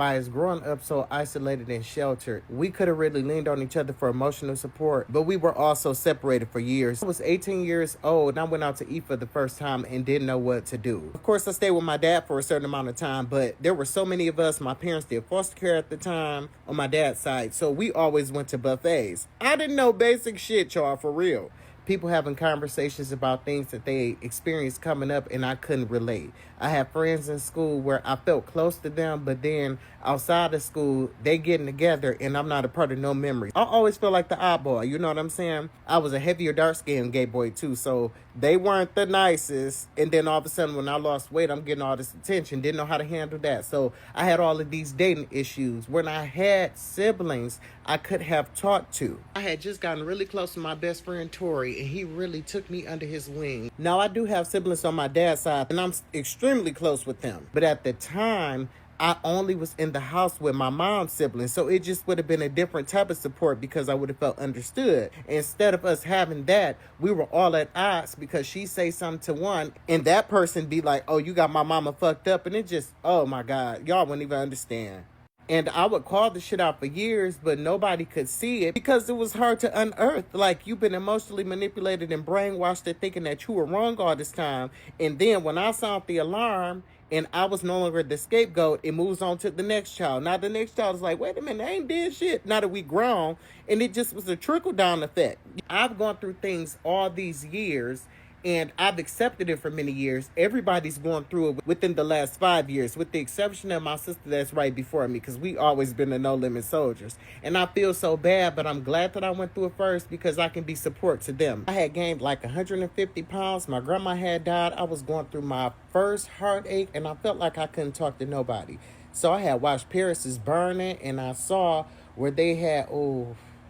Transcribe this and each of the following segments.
By us growing up so isolated and sheltered, we could have really leaned on each other for emotional support, but we were also separated for years. I was 18 years old and I went out to eat for the first time and didn't know what to do. Of course, I stayed with my dad for a certain amount of time, but there were so many of us. My parents did foster care at the time on my dad's side, so we always went to buffets. I didn't know basic shit, y'all, for real. People having conversations about things that they experienced coming up and I couldn't relate. I had friends in school where I felt close to them, but then outside of school, they getting together and I'm not a part of no memory. I always feel like the oddball, you know what I'm saying? I was a heavier, dark-skinned gay boy too, so they weren't the nicest. And then all of a sudden when I lost weight, I'm getting all this attention. Didn't know how to handle that. So I had all of these dating issues. When I had siblings, I could have talked to. I had just gotten really close to my best friend Tori, and he really took me under his wing. Now, I do have siblings on my dad's side, and I'm extremely close with them. But at the time, I only was in the house with my mom's siblings, so it just would have been a different type of support because I would have felt understood. Instead of us having that, we were all at odds because she say something to one, and that person be like, oh, you got my mama fucked up, and it just, oh my God, y'all wouldn't even understand. And I would call the shit out for years, but nobody could see it because it was hard to unearth. Like, you've been emotionally manipulated and brainwashed to thinking that you were wrong all this time. And then when I sound the alarm and I was no longer the scapegoat, it moves on to the next child. Now the next child is like, wait a minute, I ain't did shit. Now that we grown. And it just was a trickle-down effect. I've gone through things all these years, and I've accepted it for many years. Everybody's going through it within the last 5 years, with the exception of my sister that's right before me, because we always been the no-limit soldiers. And I feel so bad, but I'm glad that I went through it first because I can be support to them. I had gained like 150 pounds. My grandma had died. I was going through my first heartache, and I felt like I couldn't talk to nobody. So I had watched Paris is Burning, and I saw where they had,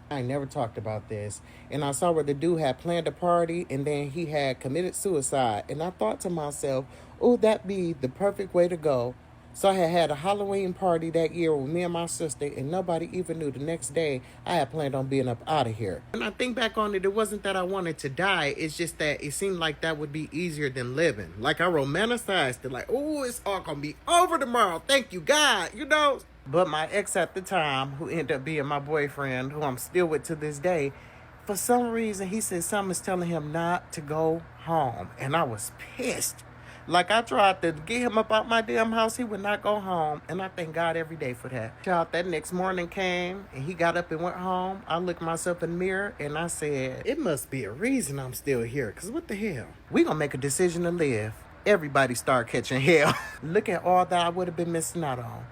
I never talked about this. And I saw where the dude had planned a party and then he had committed suicide. And I thought to myself, oh, that'd be the perfect way to go. So I had a Halloween party that year with me and my sister, and nobody even knew. The next day, I had planned on being up out of here. When I think back on it, it wasn't that I wanted to die. It's just that it seemed like that would be easier than living. Like, I romanticized it. Like, oh, it's all going to be over tomorrow. Thank you, God. You know? But my ex at the time, who ended up being my boyfriend, who I'm still with to this day, for some reason, he said something's telling him not to go home. And I was pissed. Like, I tried to get him up out my damn house. He would not go home. And I thank God every day for that. Child, that next morning came and he got up and went home. I looked myself in the mirror and I said, it must be a reason I'm still here. Because what the hell? We gonna make a decision to live. Everybody start catching hell. Look at all that I would have been missing out on.